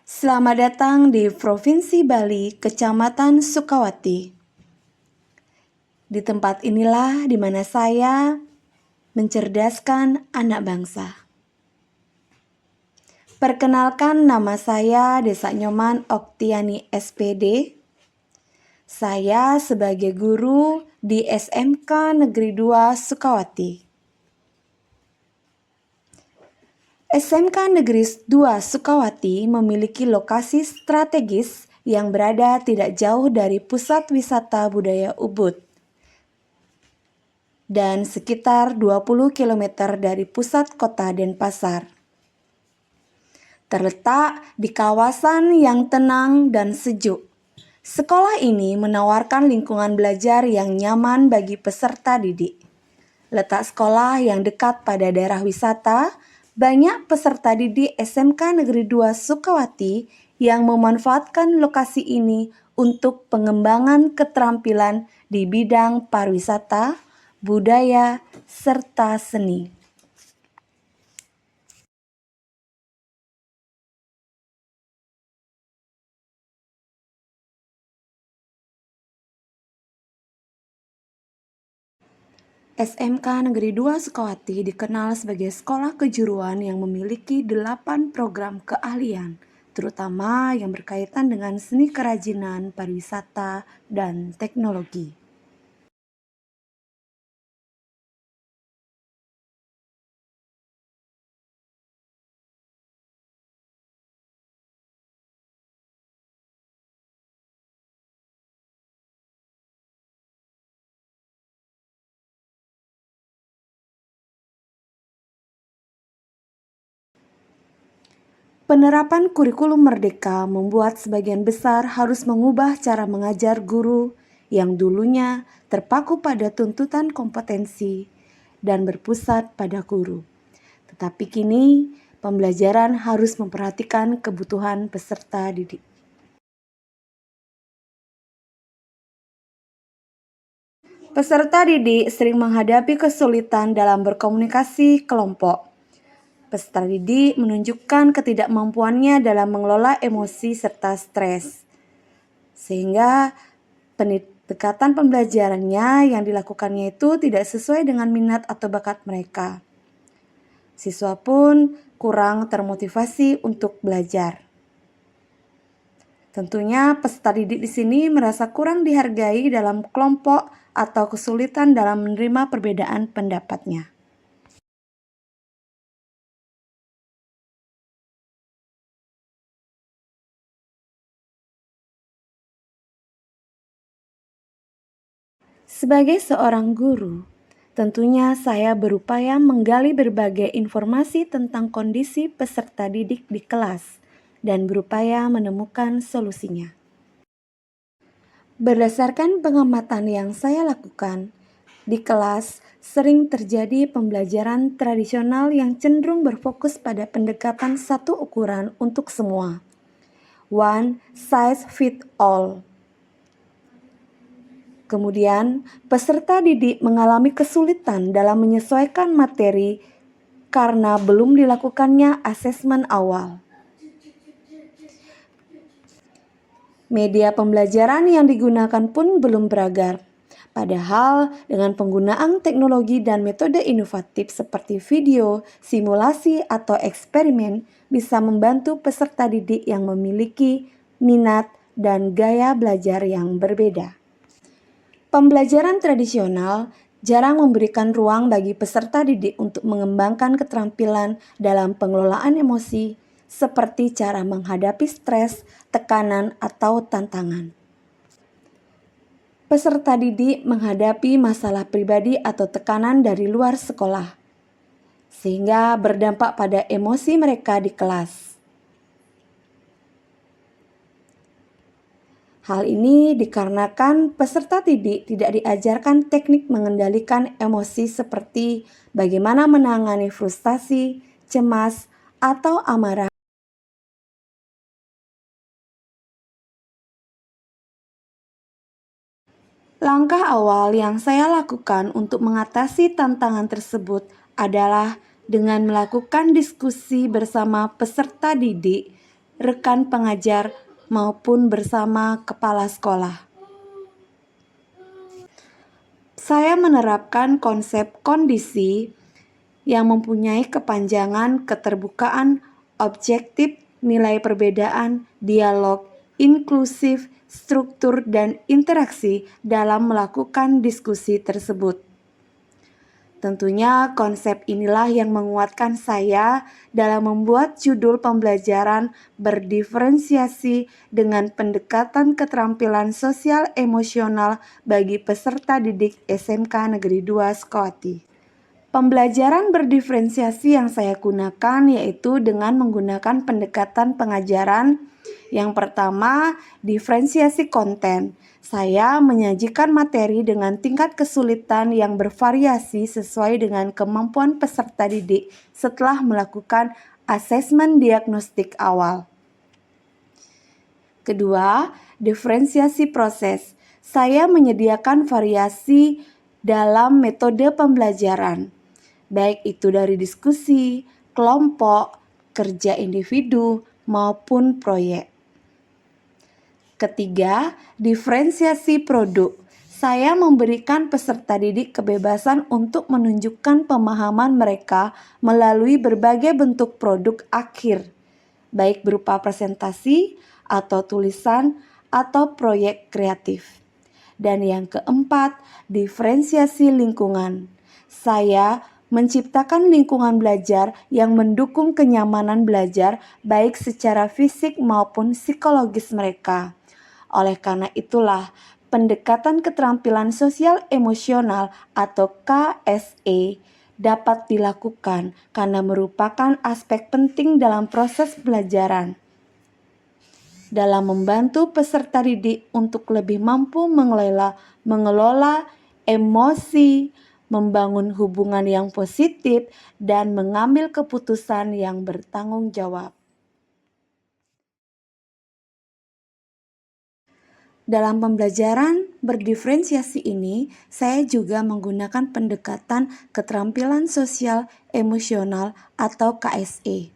Selamat datang di Provinsi Bali, Kecamatan Sukawati. Di tempat inilah di mana saya mencerdaskan anak bangsa. Perkenalkan, nama saya Desa Nyoman Oktiani SPD. Saya sebagai guru di SMK Negeri 2 Sukawati. SMK Negeri 2 Sukawati memiliki lokasi strategis yang berada tidak jauh dari pusat wisata budaya Ubud dan sekitar 20 km dari pusat kota Denpasar. Terletak di kawasan yang tenang dan sejuk. Sekolah ini menawarkan lingkungan belajar yang nyaman bagi peserta didik. Letak sekolah yang dekat pada daerah wisata, banyak peserta didik SMK Negeri 2 Sukawati yang memanfaatkan lokasi ini untuk pengembangan keterampilan di bidang pariwisata, budaya, serta seni. SMK Negeri 2 Sukawati dikenal sebagai sekolah kejuruan yang memiliki 8 program keahlian, terutama yang berkaitan dengan seni kerajinan, pariwisata, dan teknologi. Penerapan kurikulum merdeka membuat sebagian besar harus mengubah cara mengajar guru yang dulunya terpaku pada tuntutan kompetensi dan berpusat pada guru. Tetapi kini pembelajaran harus memperhatikan kebutuhan peserta didik. Peserta didik sering menghadapi kesulitan dalam berkomunikasi kelompok. Peserta didik menunjukkan ketidakmampuannya dalam mengelola emosi serta stres, sehingga pendekatan pembelajarannya yang dilakukannya itu tidak sesuai dengan minat atau bakat mereka. Siswa pun kurang termotivasi untuk belajar. Tentunya peserta didik di sini merasa kurang dihargai dalam kelompok atau kesulitan dalam menerima perbedaan pendapatnya. Sebagai seorang guru, tentunya saya berupaya menggali berbagai informasi tentang kondisi peserta didik di kelas dan berupaya menemukan solusinya. Berdasarkan pengamatan yang saya lakukan, di kelas sering terjadi pembelajaran tradisional yang cenderung berfokus pada pendekatan satu ukuran untuk semua. One size fits all. Kemudian, peserta didik mengalami kesulitan dalam menyesuaikan materi karena belum dilakukannya asesmen awal. Media pembelajaran yang digunakan pun belum beragam. Padahal dengan penggunaan teknologi dan metode inovatif seperti video, simulasi, atau eksperimen bisa membantu peserta didik yang memiliki minat dan gaya belajar yang berbeda. Pembelajaran tradisional jarang memberikan ruang bagi peserta didik untuk mengembangkan keterampilan dalam pengelolaan emosi, seperti cara menghadapi stres, tekanan, atau tantangan. Peserta didik menghadapi masalah pribadi atau tekanan dari luar sekolah, sehingga berdampak pada emosi mereka di kelas. Hal ini dikarenakan peserta didik tidak diajarkan teknik mengendalikan emosi seperti bagaimana menangani frustasi, cemas, atau amarah. Langkah awal yang saya lakukan untuk mengatasi tantangan tersebut adalah dengan melakukan diskusi bersama peserta didik rekan pengajar, maupun bersama kepala sekolah. Saya menerapkan konsep kondisi yang mempunyai kepanjangan, keterbukaan, objektif, nilai perbedaan, dialog, inklusif, struktur, dan interaksi dalam melakukan diskusi tersebut. Tentunya konsep inilah yang menguatkan saya dalam membuat judul pembelajaran berdiferensiasi dengan pendekatan keterampilan sosial emosional bagi peserta didik SMK Negeri 2 Sekawati. Pembelajaran berdiferensiasi yang saya gunakan yaitu dengan menggunakan pendekatan pengajaran. Yang pertama, diferensiasi konten. Saya menyajikan materi dengan tingkat kesulitan yang bervariasi sesuai dengan kemampuan peserta didik setelah melakukan asesmen diagnostik awal. Kedua, diferensiasi proses. Saya menyediakan variasi dalam metode pembelajaran, baik itu dari diskusi, kelompok, kerja individu, maupun proyek. Ketiga, diferensiasi produk. Saya memberikan peserta didik kebebasan untuk menunjukkan pemahaman mereka melalui berbagai bentuk produk akhir, baik berupa presentasi atau tulisan atau proyek kreatif. Dan yang keempat, diferensiasi lingkungan. Saya menciptakan lingkungan belajar yang mendukung kenyamanan belajar baik secara fisik maupun psikologis mereka. Oleh karena itulah, pendekatan keterampilan sosial emosional atau KSE dapat dilakukan karena merupakan aspek penting dalam proses pembelajaran. Dalam membantu peserta didik untuk lebih mampu mengelola emosi, membangun hubungan yang positif, dan mengambil keputusan yang bertanggung jawab. Dalam pembelajaran berdiferensiasi ini, saya juga menggunakan pendekatan keterampilan sosial emosional atau KSE.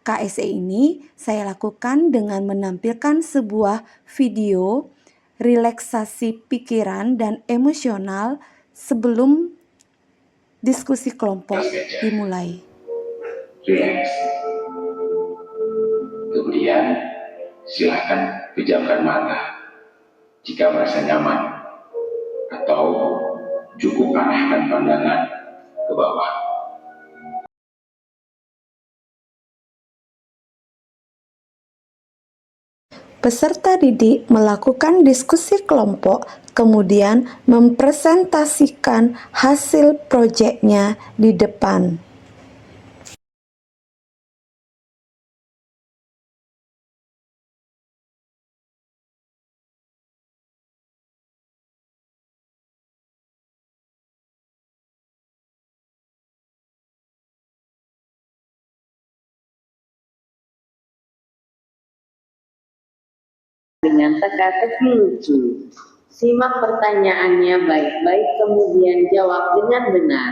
KSE ini saya lakukan dengan menampilkan sebuah video relaksasi pikiran dan emosional sebelum diskusi kelompok dimulai. Relax. Kemudian silakan pejamkan mata jika merasa nyaman, atau cukup arahkan pandangan ke bawah. Peserta didik melakukan diskusi kelompok, kemudian mempresentasikan hasil proyeknya di depan. Dengan teka-teki lucu. Simak pertanyaannya baik-baik kemudian jawab dengan benar.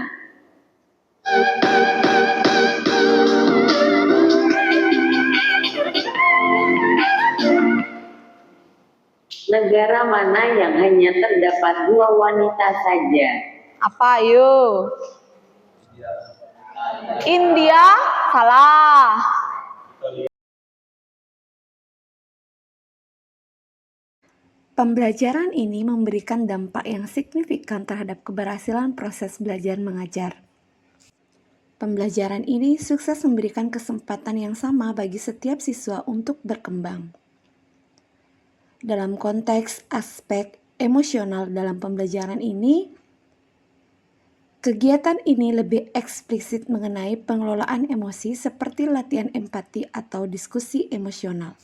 Negara mana yang hanya terdapat 2 wanita saja? Apa ayo? India? Salah. Pembelajaran ini memberikan dampak yang signifikan terhadap keberhasilan proses belajar mengajar. Pembelajaran ini sukses memberikan kesempatan yang sama bagi setiap siswa untuk berkembang. Dalam konteks aspek emosional dalam pembelajaran ini, kegiatan ini lebih eksplisit mengenai pengelolaan emosi seperti latihan empati atau diskusi emosional.